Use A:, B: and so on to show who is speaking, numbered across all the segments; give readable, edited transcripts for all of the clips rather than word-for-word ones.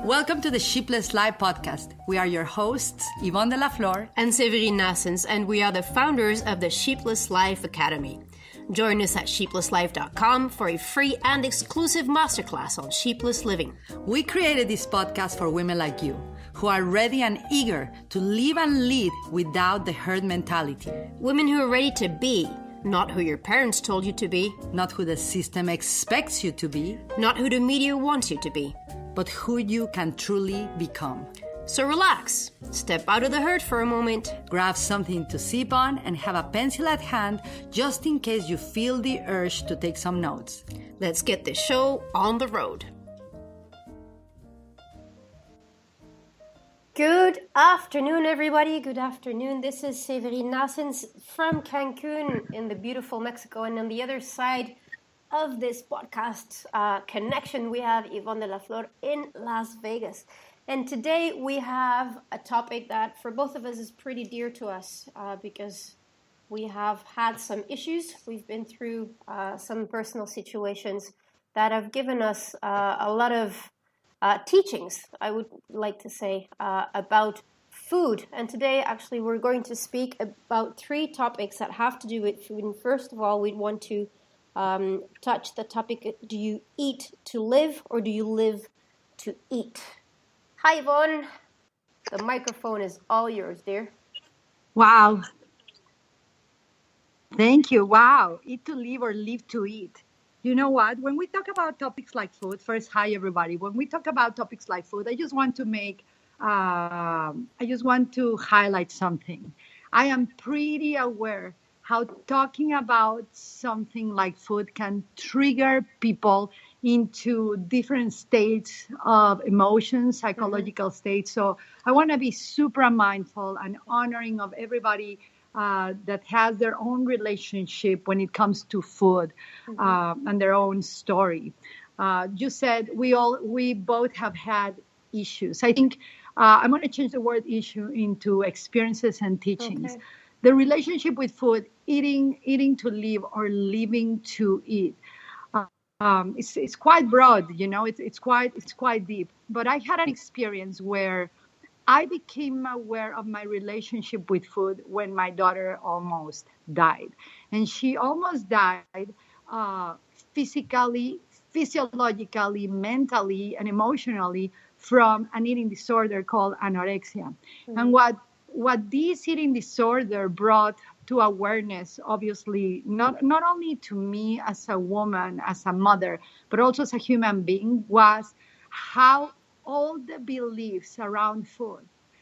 A: Welcome to the Sheepless Life podcast. We are your hosts, Yvonne de la Flor
B: and Severine Nassens, and we are the founders of the Sheepless Life Academy. Join us at sheeplesslife.com for a free and exclusive masterclass on sheepless living.
A: We created this podcast for women like you, who are ready and eager to live and lead without the herd mentality.
B: Women who are ready to be, not who your parents told you to be.
A: Not who the system expects you to be.
B: Not who the media wants you to be.
A: But who you can truly become.
B: So relax, step out of the herd for a moment.
A: Grab something to sip on and have a pencil at hand just in case you feel the urge to take some notes.
B: Let's get the show on the road. Good afternoon, everybody. Good afternoon. This is Severine Nassens from Cancun in the beautiful Mexico. And on the other side of this podcast connection, we have Yvonne de la Flor in Las Vegas. And today we have a topic that for both of us is pretty dear to us because we have had some issues. We've been through some personal situations that have given us a lot of teachings, I would like to say, about food. And today, actually, we're going to speak about three topics that have to do with food. And first of all, we'd want to touch the topic, do you eat to live or do you live to eat? Hi, Yvonne. The microphone is all yours, dear.
C: Wow. Thank you. Wow. Eat to live or live to eat. You know what? When we talk about topics like food, first, hi, everybody. When we talk about topics like food, I just want to highlight something. I am pretty aware how talking about something like food can trigger people into different states of emotions, psychological states. So I want to be super mindful and honoring of everybody that has their own relationship when it comes to food and their own story. You said we both have had issues. I think I'm going to change the word issue into experiences and teachings. Okay. The relationship with food, eating to live or living to eat. It's quite broad, you know. It's quite deep. But I had an experience where I became aware of my relationship with food when my daughter almost died, and she almost died physically, physiologically, mentally, and emotionally from an eating disorder called anorexia. Mm-hmm. And what this eating disorder brought to awareness, obviously, not only to me as a woman, as a mother, but also as a human being, was how all the beliefs around food,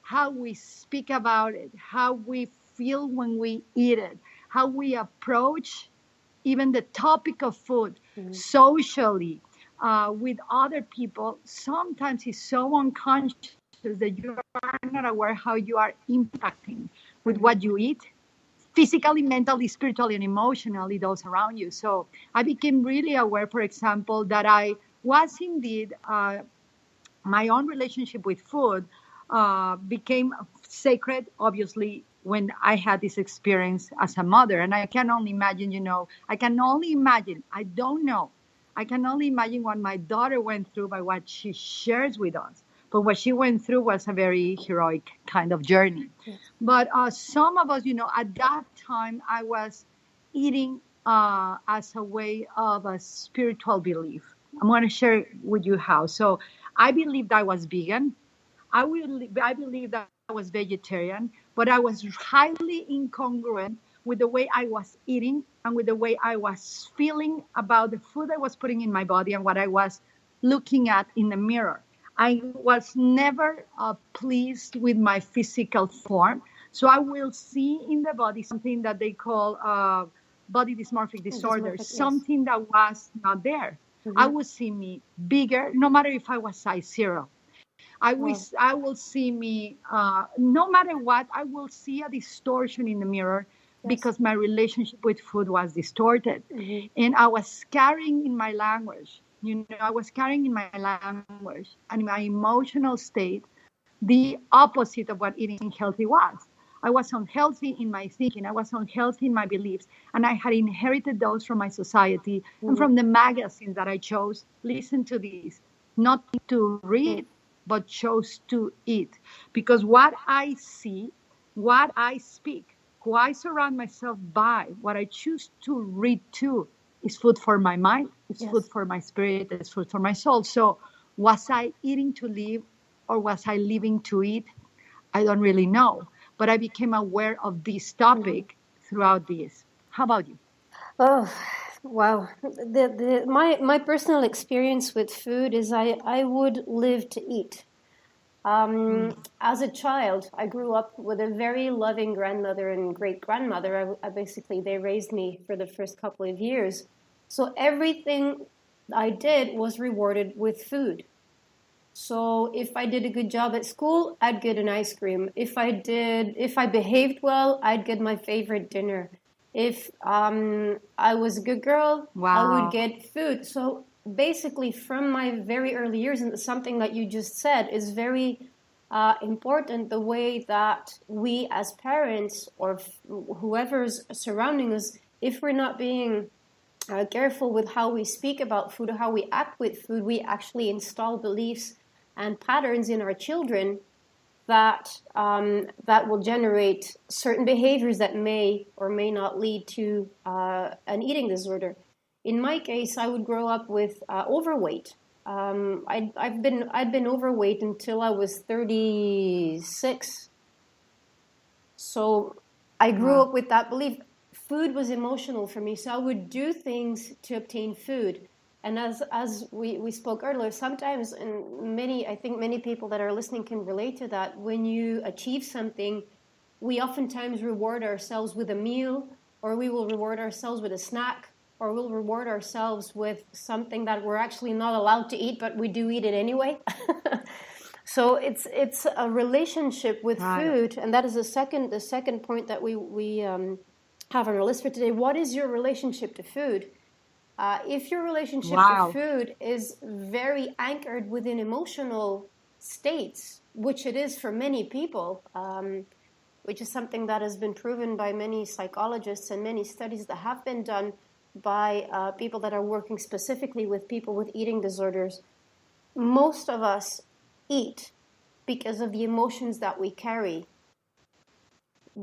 C: how we speak about it, how we feel when we eat it, how we approach even the topic of food socially with other people, sometimes is so unconscious that you are not aware how you are impacting with what you eat, physically, mentally, spiritually, and emotionally, those around you. So I became really aware, for example, that I was indeed, my own relationship with food became sacred, obviously, when I had this experience as a mother. And I can only imagine, I can only imagine what my daughter went through by what she shares with us. But what she went through was a very heroic kind of journey. Yes. But some of us, at that time, I was eating as a way of a spiritual belief. I'm going to share with you how. So I believed I was vegan. I believed that I was vegetarian, but I was highly incongruent with the way I was eating and with the way I was feeling about the food I was putting in my body and what I was looking at in the mirror. I was never pleased with my physical form. So I will see in the body something that they call body dysmorphic disorder, something that was not there. Mm-hmm. I would see me bigger, no matter if I was size 0. I will see me, no matter what, I will see a distortion in the mirror because my relationship with food was distorted. Mm-hmm. And I was carrying in my language. I was carrying in my language and in my emotional state the opposite of what eating healthy was. I was unhealthy in my thinking. I was unhealthy in my beliefs. And I had inherited those from my society and from the magazines that I chose. Listen to this, not to read, but chose to eat. Because what I see, what I speak, who I surround myself by, what I choose to read to, is food for my mind, it's food
B: Yes.
C: for my spirit, it's food for my soul. So was I eating to live or was I living to eat? I don't really know. But I became aware of this topic throughout this. How about you?
B: Oh, wow. My personal experience with food is I would live to eat. As a child, I grew up with a very loving grandmother and great grandmother. I basically, they raised me for the first couple of years. So everything I did was rewarded with food. So if I did a good job at school, I'd get an ice cream. If I behaved well, I'd get my favorite dinner. If I was a good girl, I would
C: Wow.
B: get food. So basically, from my very early years, and something that you just said is very important, the way that we as parents or whoever's surrounding us, if we're not being careful with how we speak about food, how we act with food, we actually install beliefs and patterns in our children that will generate certain behaviors that may or may not lead to an eating disorder. In my case, I would grow up with overweight. I'd been overweight until I was 36. So I grew
C: Wow.
B: up with that belief. Food was emotional for me, so I would do things to obtain food. And as we spoke earlier, sometimes, and I think many people that are listening can relate to that, when you achieve something, we oftentimes reward ourselves with a meal, or we will reward ourselves with a snack, or we'll reward ourselves with something that we're actually not allowed to eat, but we do eat it anyway. So it's a relationship with
C: Right.
B: food, and that is the second point that we have on our list for today. What is your relationship to food? If your relationship to
C: Wow.
B: food is very anchored within emotional states, which it is for many people, which is something that has been proven by many psychologists and many studies that have been done by people that are working specifically with people with eating disorders. Most of us eat because of the emotions that we carry.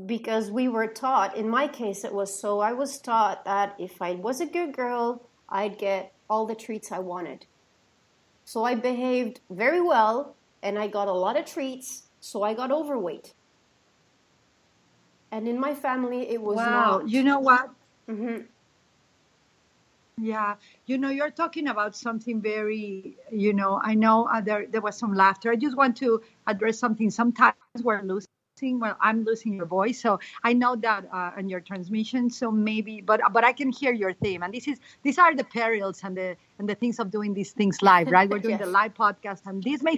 B: Because we were taught, in my case it was so, I was taught that if I was a good girl, I'd get all the treats I wanted. So I behaved very well and I got a lot of treats, so I got overweight. And in my family, it was
C: Wow.
B: not.
C: You know what?
B: Mm-hmm.
C: Yeah, you're talking about something very, I know there was some laughter. I just want to address something. Sometimes we're losing, well, I'm losing your voice, so I know that in your transmission. So maybe, but I can hear your theme, and these are the perils and the things of doing these things live, right? We're doing the
B: Yes.
C: live podcast, and these may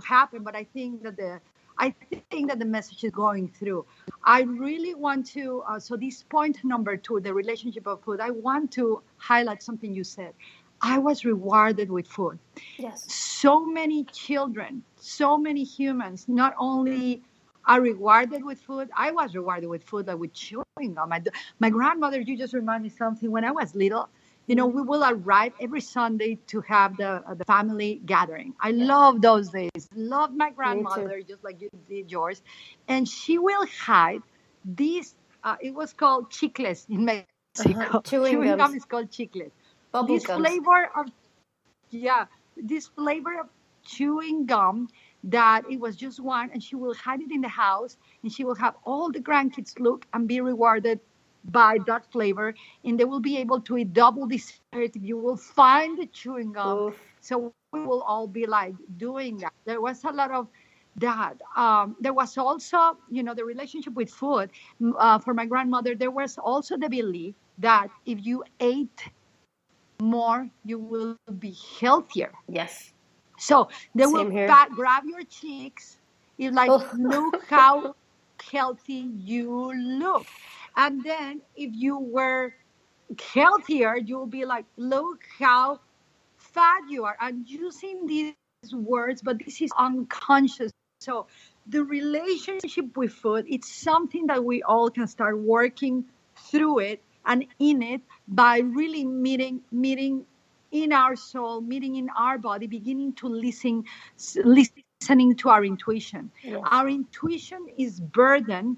C: happen, but I think that the message is going through. I really want to, so this point number 2, the relationship of food, I want to highlight something you said. I was rewarded with food.
B: Yes.
C: So many children, so many humans, not only are rewarded with food, I was rewarded with food, like with chewing gum. My grandmother, you just remind me something. When I was little, we will arrive every Sunday to have the family gathering. I
B: Yes.
C: love those days. Love my
B: Me too.
C: grandmother, just like you did yours. And she will hide these, it was called chicles in Mexico.
B: Chewing
C: Chewing gum
B: gums,
C: is called chicles.
B: bubble
C: This
B: gums.
C: flavor of, yeah, this flavor of chewing gum, that it was just one, and she will hide it in the house, and she will have all the grandkids look and be rewarded by that flavor, and they will be able to eat double dessert if you will find the chewing gum.
B: Oof.
C: So we will all be like doing that. There was a lot of that. There was also, the relationship with food. For my grandmother, there was also the belief that if you ate more, you will be healthier.
B: Yes.
C: So they will
B: Same here.
C: grab your cheeks. It's like,
B: Oh.
C: look how healthy you look. And then if you were healthier, you'll be like, look how fat you are. I'm using these words, but this is unconscious. So the relationship with food, it's something that we all can start working through it and in it by really meeting in our soul, meeting in our body, beginning to listening to our intuition.
B: Yes.
C: Our intuition is burdened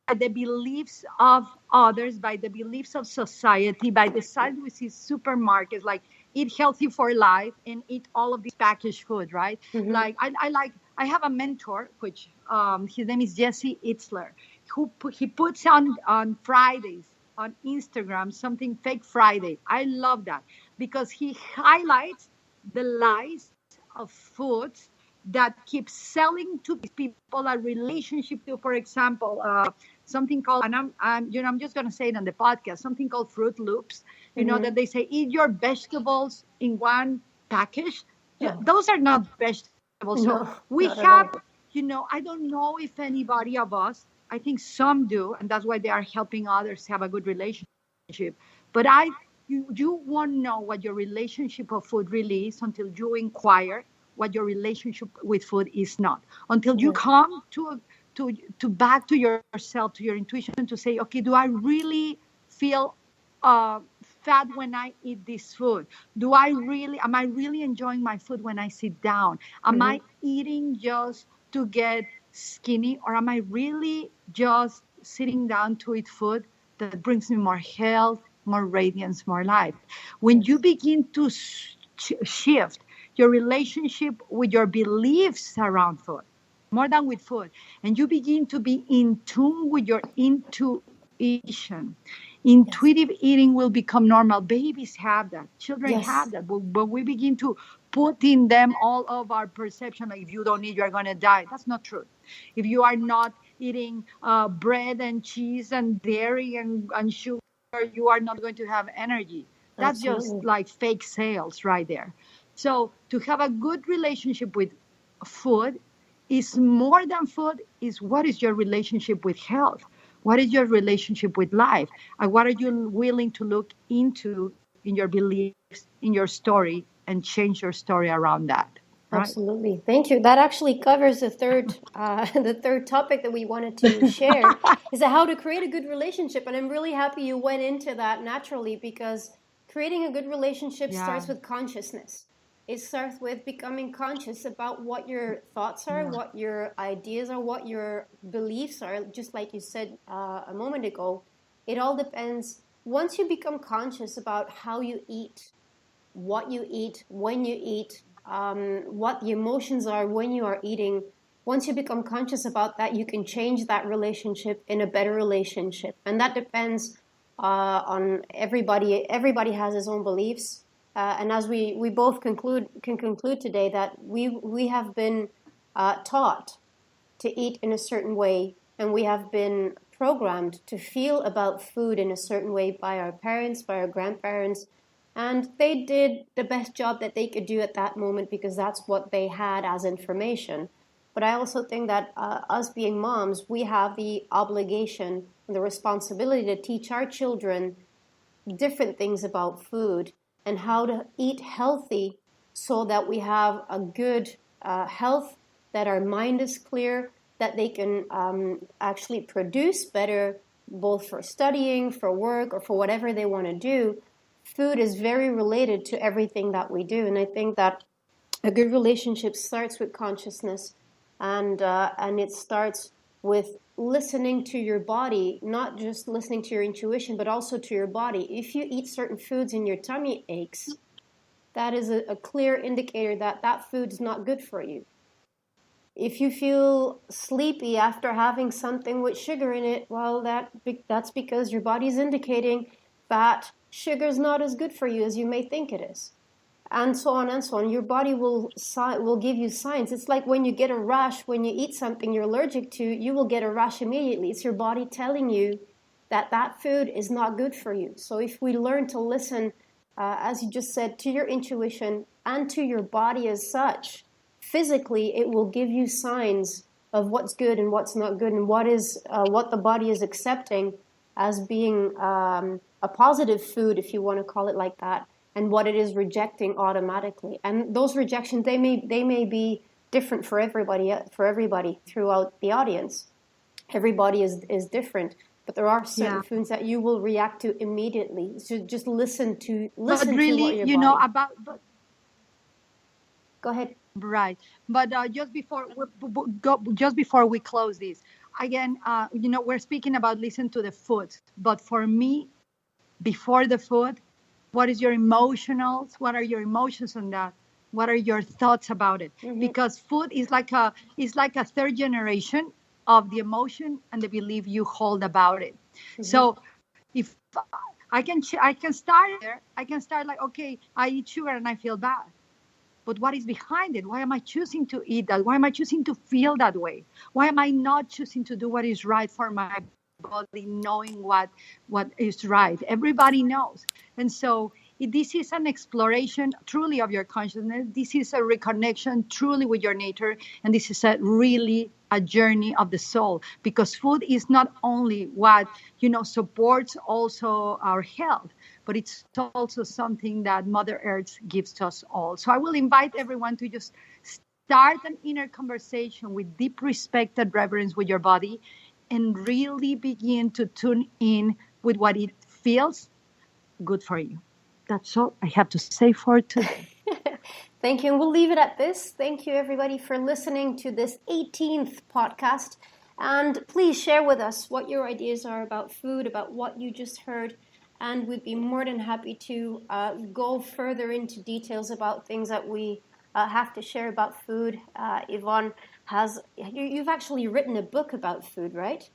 C: by the beliefs of others, by the beliefs of society, by the side we see supermarkets like eat healthy for life and eat all of this packaged food, right? Like I have a mentor, which his name is Jesse Itzler, he puts on Fridays on Instagram something fake Friday. I love that because he highlights the lies of foods that keep selling to people a relationship to, for example, something called, and I'm just going to say it on the podcast, something called Fruit Loops, that they say, eat your vegetables in one package.
B: Yeah.
C: Those are not vegetables.
B: No,
C: So we have, I don't know if anybody of us, I think some do, and that's why they are helping others have a good relationship. But you won't know what your relationship of food really is until you inquire what your relationship with food is not. Until you come to back to yourself, to your intuition, to say, okay, do I really feel fat when I eat this food? Am I really enjoying my food when I sit down? Am I eating just to get skinny, or am I really just sitting down to eat food that brings me more health, more radiance, more life? When you begin to shift your relationship with your beliefs around food, more than with food, and you begin to be in tune with your intuition, intuitive eating will become normal. Babies have that, children have that, but we begin to put in them all of our perception, like if you don't eat, you're going to die. That's not true. If you are not eating bread and cheese and dairy and sugar, you are not going to have energy. That's just like fake sales right there. So to have a good relationship with food is more than food, is what is your relationship with health? What is your relationship with life? And what are you willing to look into in your beliefs, in your story, and change your story around that? Right?
B: Absolutely. Thank you. That actually covers the third topic that we wanted to share is how to create a good relationship. And I'm really happy you went into that naturally, because creating a good relationship starts with consciousness. It starts with becoming conscious about what your thoughts are, what your ideas are, what your beliefs are. Just like you said a moment ago, it all depends. Once you become conscious about how you eat, what you eat, when you eat, what the emotions are when you are eating, once you become conscious about that, you can change that relationship in a better relationship. And that depends on everybody. Everybody has his own beliefs. And as we both can conclude today that we have been taught to eat in a certain way, and we have been programmed to feel about food in a certain way by our parents, by our grandparents, and they did the best job that they could do at that moment because that's what they had as information. But I also think that us being moms, we have the obligation and the responsibility to teach our children different things about food and how to eat healthy so that we have a good health, that our mind is clear, that they can actually produce better, both for studying, for work, or for whatever they want to do. Food is very related to everything that we do. And I think that a good relationship starts with consciousness, and it starts with listening to your body, not just listening to your intuition, but also to your body. If you eat certain foods and your tummy aches, that is a clear indicator that that food is not good for you. If you feel sleepy after having something with sugar in it, well, that's because your body is indicating that sugar is not as good for you as you may think it is. And so on and so on. Your body will give you signs. It's like when you get a rash, when you eat something you're allergic to, you will get a rash immediately. It's your body telling you that that food is not good for you. So if we learn to listen, as you just said, to your intuition and to your body as such, physically it will give you signs of what's good and what's not good, and what the body is accepting as being a positive food, if you want to call it like that, and what it is rejecting automatically. And those rejections, they may be different for everybody throughout the audience. Everybody is different. but there are certain
C: Yeah.
B: foods that you will react to immediately. So just listen to
C: But
B: to what
C: really,
B: your
C: you know,
B: body. Go ahead.
C: right. But just before we close this, again, you know, we're speaking about listen to the food. But for me, before the food, what is your emotionals? What are your emotions on that? What are your thoughts about it? Because food is like a third generation of the emotion and the belief you hold about it. So if I can start there, I can start like, okay, I eat sugar and I feel bad. But what is behind it? Why am I choosing to eat that? Why am I choosing to feel that way? Why am I not choosing to do what is right for my body, knowing what is right? Everybody knows. And so this is an exploration truly of your consciousness. This is a reconnection truly with your nature. And this is a journey of the soul, because food is not only what, you know, supports also our health, but it's also something that Mother Earth gives to us all. So I will invite everyone to just start an inner conversation with deep respect and reverence with your body, and really begin to tune in with what it feels good for you. That's all I have to say for today.
B: Thank you. And we'll leave it at this. Thank you, everybody, for listening to this 18th podcast. And please share with us what your ideas are about food, about what you just heard. And we'd be more than happy to go further into details about things that we have to share about food. Yvonne you've actually written a book about food, right?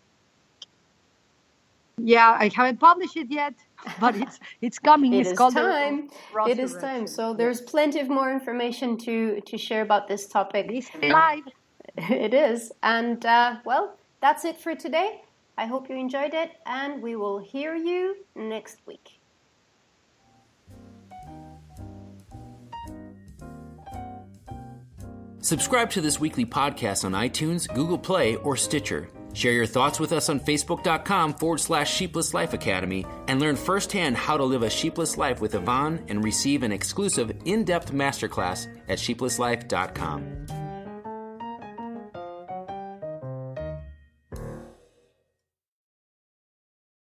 C: Yeah, I haven't published it yet, but it's coming.
B: It
C: It's
B: is
C: called
B: time.
C: The
B: It is time. So there's plenty of more information to share about this topic.
C: This is live.
B: It is. And well, that's it for today. I hope you enjoyed it, and we will hear you next week.
D: Subscribe to this weekly podcast on iTunes, Google Play, or Stitcher. Share your thoughts with us on Facebook.com/Sheepless Life Academy and learn firsthand how to live a sheepless life with Yvonne and receive an exclusive in-depth masterclass at sheeplesslife.com.